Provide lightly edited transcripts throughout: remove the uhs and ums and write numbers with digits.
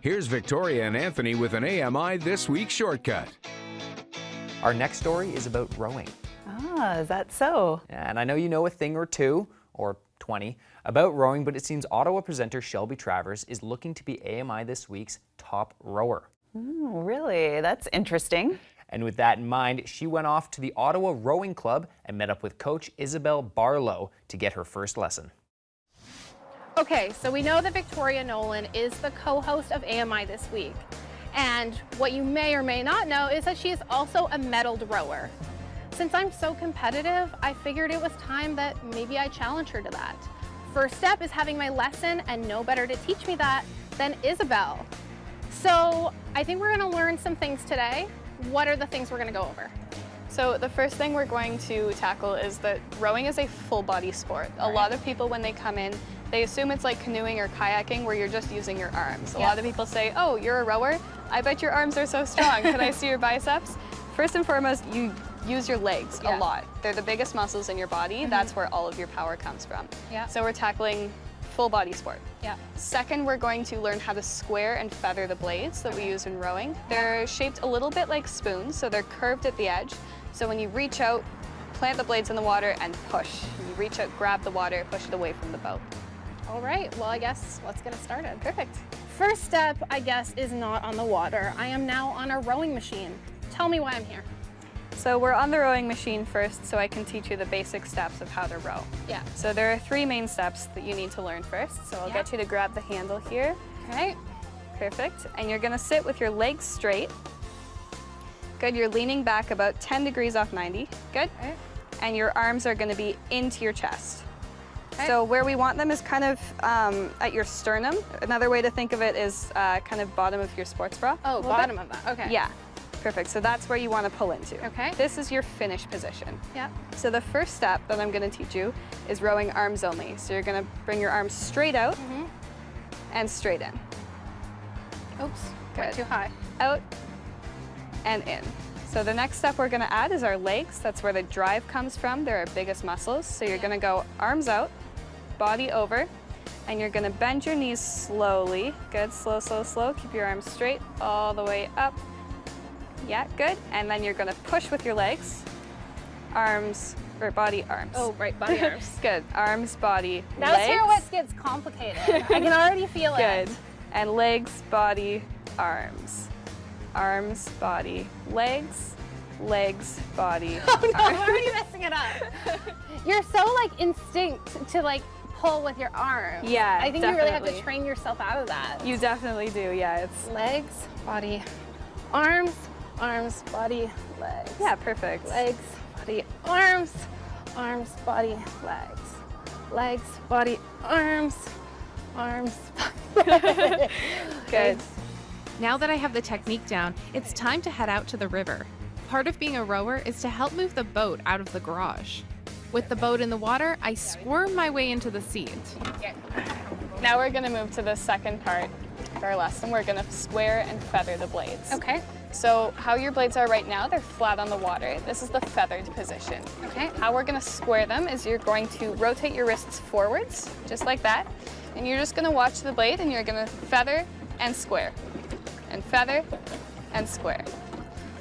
Here's Victoria and Anthony with an AMI This Week shortcut. Our next story is about rowing. Ah, is that so? And I know you know a thing or two, or 20, about rowing, but it seems Ottawa presenter Shelby Travers is looking to be AMI This Week's top rower. Really? That's interesting. And with that in mind, she went off to the Ottawa Rowing Club and met up with coach Isabel Barlow to get her first lesson. Okay, so we know that Victoria Nolan is the co-host of AMI This Week. And what you may or may not know is that she is also a medaled rower. Since I'm so competitive, I figured it was time that maybe I challenge her to that. First step is having my lesson, and no better to teach me that than Isabel. So I think we're gonna learn some things today. What are the things we're gonna go over? So the first thing we're going to tackle is that rowing is a full body sport. A lot of people, when they come in, they assume it's like canoeing or kayaking where you're just using your arms. A lot of people say, oh, you're a rower? I bet your arms are so strong. Can I see your biceps? First and foremost, you use your legs a lot. They're the biggest muscles in your body. That's where all of your power comes from. So we're tackling full body sport. Second, we're going to learn how to square and feather the blades that we use in rowing. They're shaped a little bit like spoons, so they're curved at the edge. So when you reach out, plant the blades in the water and push. You reach out, grab the water, push it away from the boat. All right, well, I guess let's get it started. Perfect. First step, I guess, is not on the water. I am now on a rowing machine. Tell me why I'm here. So we're on the rowing machine first, so I can teach you the basic steps of how to row. So there are 3 main steps that you need to learn first. So I'll get you to grab the handle here. Okay. Perfect. And you're gonna sit with your legs straight. Good, you're leaning back about 10 degrees off 90. Good. Okay. And your arms are gonna be into your chest. So where we want them is kind of at your sternum. Another way to think of it is kind of bottom of your sports bra. Oh, bottom of that, okay. Yeah, perfect. So that's where you want to pull into. Okay. This is your finish position. Yeah. So the first step that I'm going to teach you is rowing arms only. So you're going to bring your arms straight out and straight in. Oops, Good. went too high. Out and in. So the next step we're going to add is our legs. That's where the drive comes from. They're our biggest muscles. So you're going to go arms out, body over, and you're gonna bend your knees slowly. Good, slow, slow, slow. Keep your arms straight all the way up. Yeah, good. And then you're gonna push with your legs. Arms, or body, arms. Oh, right, body, arms. Good, arms, body, Now legs. here's what gets complicated. I can already feel it. Good. And legs, body, arms. Arms, body, legs, legs, body, Oh no, I'm arms. already messing it up. You're so like instinct to like pull with your arms. Yeah, I think you really have to definitely. train yourself out of that. You definitely do, yeah. It's Legs, body, arms, arms, body, legs. Yeah, perfect. Legs, body, arms, arms, body, legs. Legs, body, arms, arms, body. Good. Now that I have the technique down, it's time to head out to the river. Part of being a rower is to help move the boat out of the garage. With the boat in the water, I squirm my way into the seat. Now we're going to move to the second part of our lesson. We're going to square and feather the blades. Okay. So how your blades are right now, they're flat on the water. This is the feathered position. Okay. How we're going to square them is you're going to rotate your wrists forwards, just like that. And you're just going to watch the blade and you're going to feather and square. And feather and square.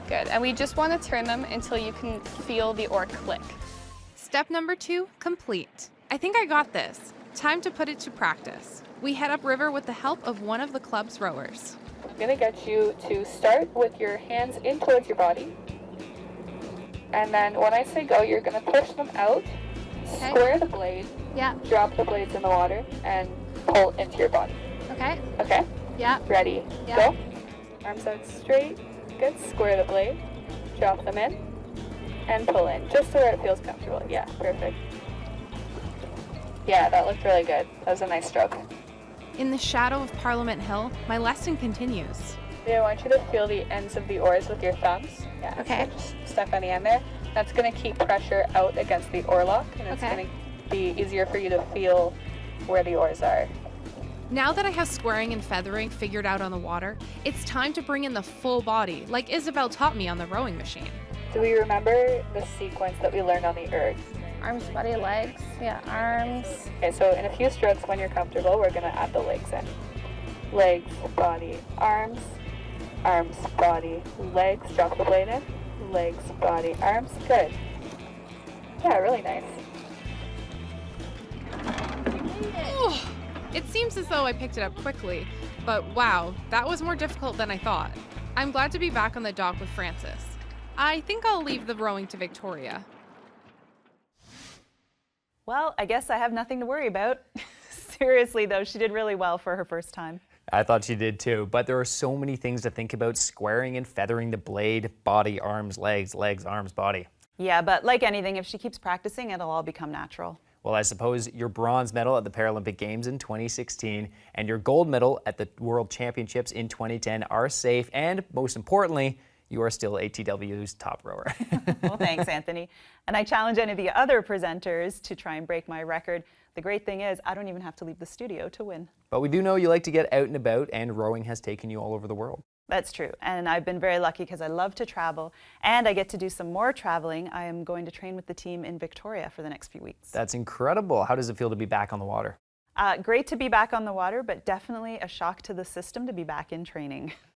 Good. And we just want to turn them until you can feel the oar click. Step number 2, complete. I think I got this. Time to put it to practice. We head upriver with the help of one of the club's rowers. I'm going to get you to start with your hands in towards your body. And then when I say go, you're going to push them out, square the blade, drop the blades in the water, and pull into your body. Okay. Okay? Yeah. Ready, Yeah. go. Arms out straight. Good. Square the blade, drop them in, and pull in, just so where it feels comfortable. Yeah, perfect. Yeah, that looked really good. That was a nice stroke. In the shadow of Parliament Hill, my lesson continues. Yeah, I want you to feel the ends of the oars with your thumbs. Yeah, Okay. So just step on the end there. That's going to keep pressure out against the oar lock, and it's Okay. going to be easier for you to feel where the oars are. Now that I have squaring and feathering figured out on the water, it's time to bring in the full body, like Isabel taught me on the rowing machine. Do we remember the sequence that we learned on the ergs? Arms, body, legs. Yeah, arms. Okay, so in a few strokes when you're comfortable, we're going to add the legs in. legs, body, arms, arms, body, legs, drop the blade in, legs, body, arms, good. Yeah, really nice. It seems as though I picked it up quickly, but wow, that was more difficult than I thought. I'm glad to be back on the dock with Frances. I think I'll leave the rowing to Victoria. Well, I guess I have nothing to worry about. Seriously, though, she did really well for her first time. I thought she did too, but there are so many things to think about: squaring and feathering the blade, body, arms, legs, legs, arms, body. Yeah, but like anything, if she keeps practicing, it'll all become natural. Well, I suppose your bronze medal at the Paralympic Games in 2016 and your gold medal at the World Championships in 2010 are safe, and most importantly, you are still ATW's top rower. Well, thanks, Anthony. And I challenge any of the other presenters to try and break my record. The great thing is, I don't even have to leave the studio to win. But we do know you like to get out and about, and rowing has taken you all over the world. That's true. And I've been very lucky because I love to travel, and I get to do some more traveling. I am going to train with the team in Victoria for the next few weeks. That's incredible. How does it feel to be back on the water? Great to be back on the water, but definitely a shock to the system to be back in training.